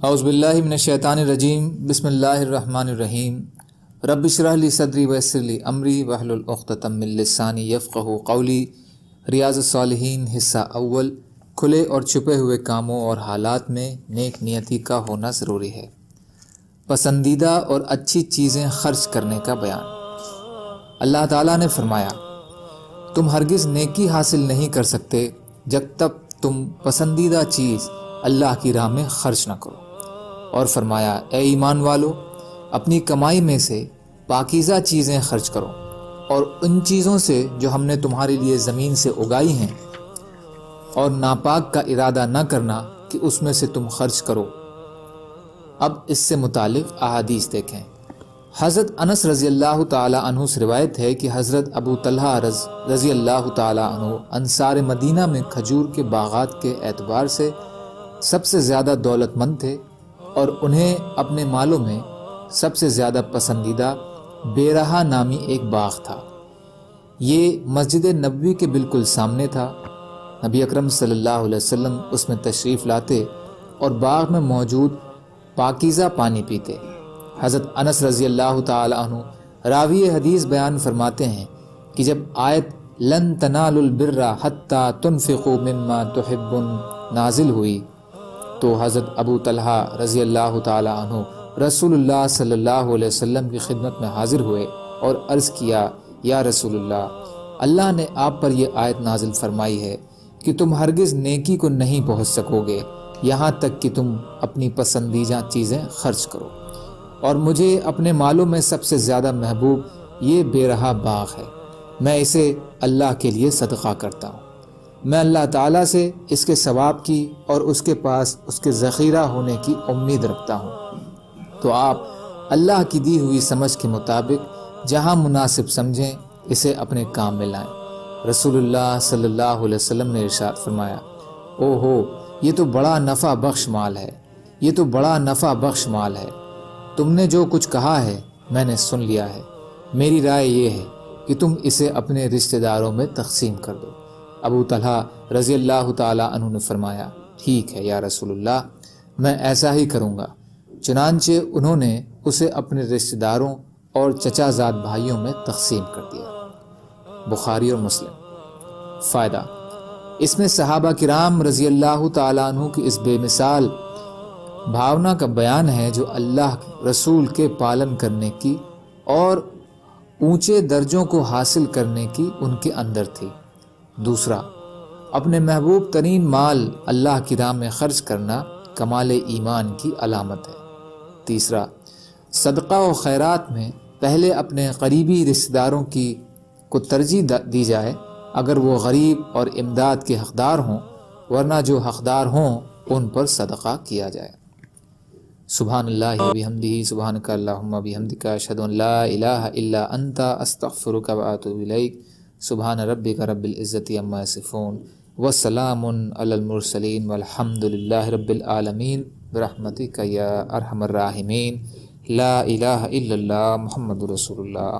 اعوذ باللہ من الشیطان الرجیم، بسم اللہ الرحمن الرحیم۔ رب اشرح لی صدری ویسر لی امری واحلل عقدۃ من لسانی یفقہوا قولی۔ ریاض الصالحین حصہ اول، کھلے اور چھپے ہوئے کاموں اور حالات میں نیک نیتی کا ہونا ضروری ہے۔ پسندیدہ اور اچھی چیزیں خرچ کرنے کا بیان۔ اللہ تعالیٰ نے فرمایا، تم ہرگز نیکی حاصل نہیں کر سکتے جب تک تم پسندیدہ چیز اللہ کی راہ میں خرچ نہ کرو۔ اور فرمایا، اے ایمان والو، اپنی کمائی میں سے پاکیزہ چیزیں خرچ کرو اور ان چیزوں سے جو ہم نے تمہارے لیے زمین سے اگائی ہیں، اور ناپاک کا ارادہ نہ کرنا کہ اس میں سے تم خرچ کرو۔ اب اس سے متعلق احادیث دیکھیں۔ حضرت انس رضی اللہ تعالی عنہ سے روایت ہے کہ حضرت ابو طلحہ رضی اللہ تعالی عنہ انصار مدینہ میں کھجور کے باغات کے اعتبار سے سب سے زیادہ دولت مند تھے، اور انہیں اپنے مالوں میں سب سے زیادہ پسندیدہ بیرہا نامی ایک باغ تھا۔ یہ مسجد نبوی کے بالکل سامنے تھا۔ نبی اکرم صلی اللہ علیہ وسلم اس میں تشریف لاتے اور باغ میں موجود پاکیزہ پانی پیتے۔ حضرت انس رضی اللہ تعالی عنہ راوی حدیث بیان فرماتے ہیں کہ جب آیت لن تنالوا البر حتی تنفقوا مما تحبون نازل ہوئی تو حضرت ابو طلحہ رضی اللہ تعالی عنہ رسول اللہ صلی اللہ علیہ وسلم کی خدمت میں حاضر ہوئے اور عرض کیا، یا رسول اللہ نے آپ پر یہ آیت نازل فرمائی ہے کہ تم ہرگز نیکی کو نہیں پہنچ سکو گے یہاں تک کہ تم اپنی پسندیدہ چیزیں خرچ کرو، اور مجھے اپنے مالوں میں سب سے زیادہ محبوب یہ بیرہا باغ ہے۔ میں اسے اللہ کے لیے صدقہ کرتا ہوں۔ میں اللہ تعالیٰ سے اس کے ثواب کی اور اس کے پاس اس کے ذخیرہ ہونے کی امید رکھتا ہوں۔ تو آپ اللہ کی دی ہوئی سمجھ کے مطابق جہاں مناسب سمجھیں اسے اپنے کام میں لائیں۔ رسول اللہ صلی اللہ علیہ وسلم نے ارشاد فرمایا، او ہو، یہ تو بڑا نفع بخش مال ہے، یہ تو بڑا نفع بخش مال ہے۔ تم نے جو کچھ کہا ہے میں نے سن لیا ہے۔ میری رائے یہ ہے کہ تم اسے اپنے رشتہ داروں میں تقسیم کر دو۔ ابو طلحہ رضی اللہ تعالی عنہ نے فرمایا، ٹھیک ہے یا رسول اللہ، میں ایسا ہی کروں گا۔ چنانچہ انہوں نے اسے اپنے رشتہ داروں اور چچا زاد بھائیوں میں تقسیم کر دیا۔ بخاری اور مسلم۔ فائدہ، اس میں صحابہ کرام رضی اللہ تعالی عنہ کی اس بے مثال بھاونا کا بیان ہے جو اللہ رسول کے پالن کرنے کی اور اونچے درجوں کو حاصل کرنے کی ان کے اندر تھی۔ دوسرا، اپنے محبوب ترین مال اللہ کی راہ میں خرچ کرنا کمال ایمان کی علامت ہے۔ تیسرا، صدقہ و خیرات میں پہلے اپنے قریبی رشتہ داروں کو ترجیح دی جائے اگر وہ غریب اور امداد کے حقدار ہوں، ورنہ جو حقدار ہوں ان پر صدقہ کیا جائے۔ سبحان اللہ و بحمدہ، سبحانک اللہم و بحمدک، اشہد ان لا الہ الا انت، استغفرک و اتوب الیک۔ سبحان ربک رب العزت عما یصفون وسلام علی المرسلین والحمد للہ رب العالمین برحمتک یا ارحم الراحمین۔ لا الہ الا اللہ محمد رسول اللہ۔